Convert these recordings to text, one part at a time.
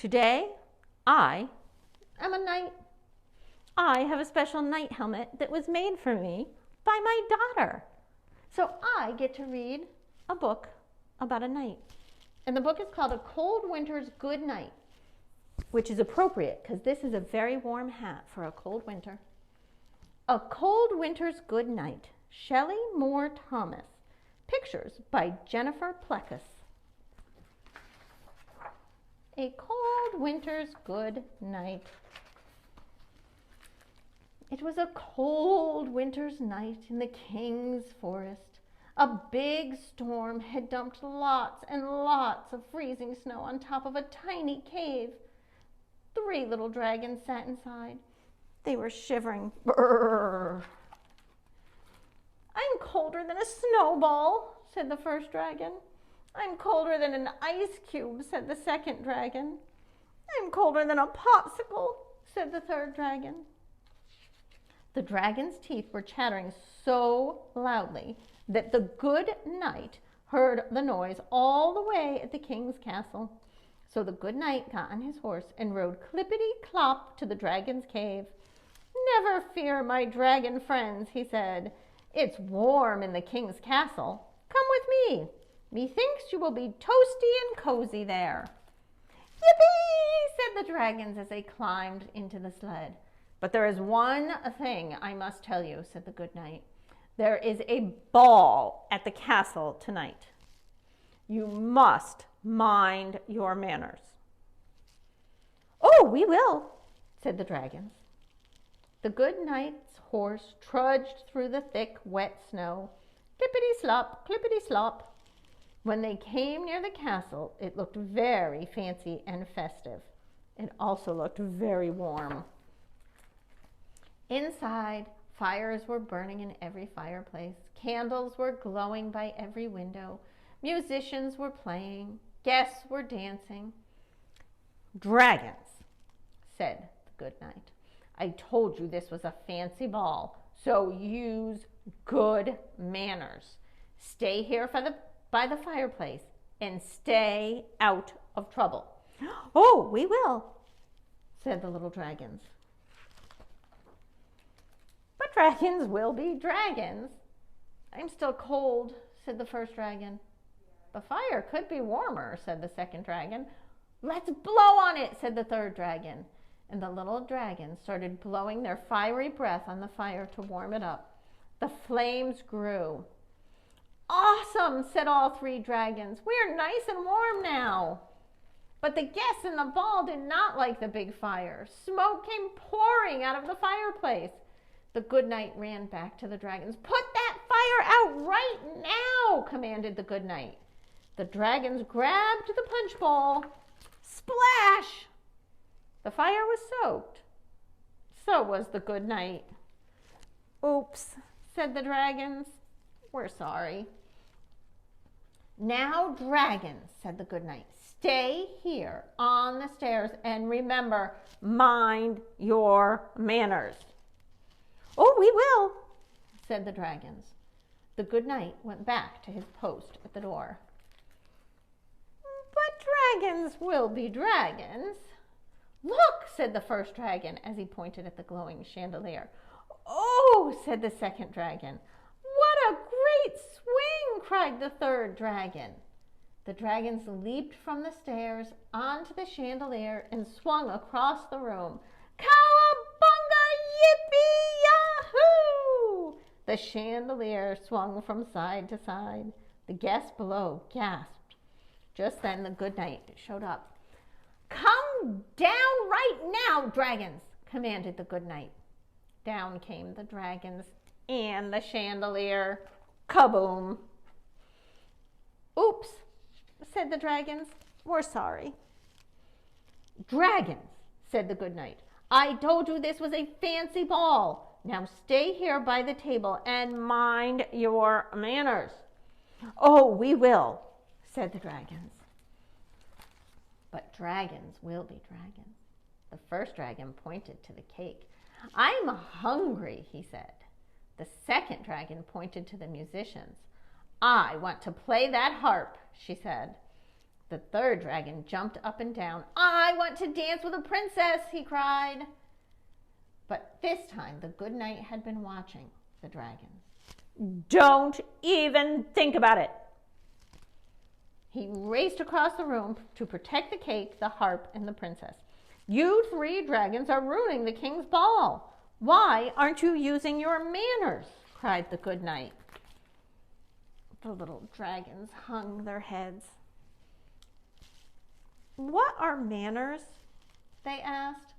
Today, I am a knight. I have a special knight helmet that was made for me by my daughter. So I get to read a book about a knight. And the book is called A Cold Winter's Good Night, which is appropriate because this is a very warm hat for a cold winter. A Cold Winter's Good Night, Shelley Moore Thomas. Pictures by Jennifer Pleckus. A Cold Winter's Good Night. It was a cold winter's night in the king's forest. A big storm had dumped lots and lots of freezing snow on top of a tiny cave. 3 little dragons sat inside. They were shivering. Brrr. I'm colder than a snowball, said the first dragon. I'm colder than an ice cube, said the second dragon. I'm colder than a popsicle, said the third dragon. The dragon's teeth were chattering so loudly that the good knight heard the noise all the way at the king's castle. So the good knight got on his horse and rode clippity-clop to the dragon's cave. Never fear, my dragon friends, he said. It's warm in the king's castle. Come with me. Methinks you will be toasty and cozy there. Yippee, said the dragons as they climbed into the sled. But there is one thing I must tell you, said the good knight. There is a ball at the castle tonight. You must mind your manners. Oh, we will, said the dragons. The good knight's horse trudged through the thick, wet snow. Clippity-slop, clippity-slop. When they came near the castle, it looked very fancy and festive. It also looked very warm. Inside, fires were burning in every fireplace. Candles were glowing by every window. Musicians were playing. Guests were dancing. Dragons, said the good knight. I told you this was a fancy ball, so use good manners. Stay here by the fireplace and stay out of trouble. Oh, we will, said the little dragons. But dragons will be dragons. I'm still cold, said the first dragon. The fire could be warmer, said the second dragon. Let's blow on it, said the third dragon. And the little dragons started blowing their fiery breath on the fire to warm it up. The flames grew. Awesome, said all 3 dragons. We're nice and warm now. But the guests in the ball did not like the big fire. Smoke came pouring out of the fireplace. The good knight ran back to the dragons. Put that fire out right now, commanded the good knight. The dragons grabbed the punch bowl. Splash! The fire was soaked. So was the good knight. Oops, said the dragons. We're sorry. Now, dragons, said the good knight, stay here on the stairs and remember, mind your manners. Oh, we will, said the dragons. The good knight went back to his post at the door. But dragons will be dragons. Look, said the first dragon as he pointed at the glowing chandelier. Oh, said the second dragon. What a great swing, cried the third dragon. The dragons leaped from the stairs onto the chandelier and swung across the room. Cowabunga, yippee, yahoo! The chandelier swung from side to side. The guests below gasped. Just then the good knight showed up. Come down right now, dragons, commanded the good knight. Down came the dragons and the chandelier. Kaboom! Oops, said the dragons. We're sorry. Dragons, said the good knight. I told you this was a fancy ball. Now stay here by the table and mind your manners. Oh, we will, said the dragons. But dragons will be dragons. The first dragon pointed to the cake. I'm hungry, he said. The second dragon pointed to the musicians. I want to play that harp, she said. The third dragon jumped up and down. "I want to dance with a princess," he cried. But this time the good knight had been watching the dragons. "Don't even think about it." He raced across the room to protect the cake, the harp, and the princess. "You three dragons are ruining the king's ball. Why aren't you using your manners?" cried the good knight. The little dragons hung their heads. "What are manners?" they asked.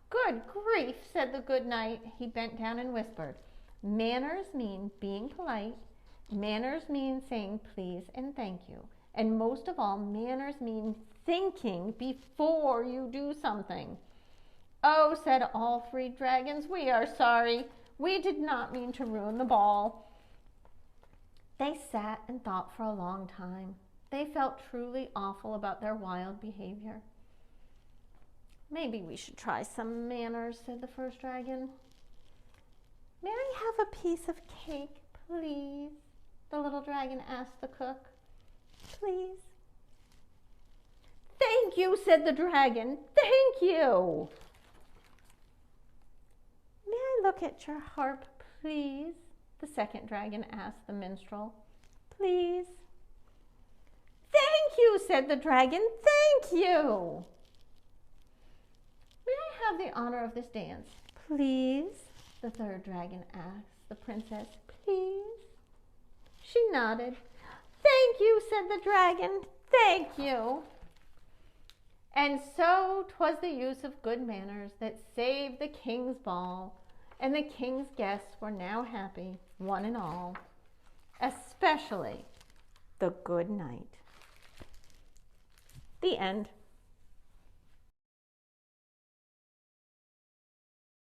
"Good grief," said the good knight. He bent down and whispered, "Manners mean being polite. Manners mean saying please and thank you. And most of all, manners mean thinking before you do something." "Oh," said all three dragons, "we are sorry. We did not mean to ruin the ball." They sat and thought for a long time. They felt truly awful about their wild behavior. "Maybe we should try some manners," said the first dragon. "May I have a piece of cake, please?" the little dragon asked the cook. "Please." "Thank you," said the dragon. "Thank you." "May I look at your harp, please?" the second dragon asked the minstrel. "Please." "Thank you," said the dragon. "Thank you." "May I have the honor of this dance, please?" the third dragon asked the princess. "Please." She nodded. "Thank you," said the dragon. "Thank you." And so 'twas the use of good manners that saved the king's ball, and the king's guests were now happy, one and all, especially the good knight. The end.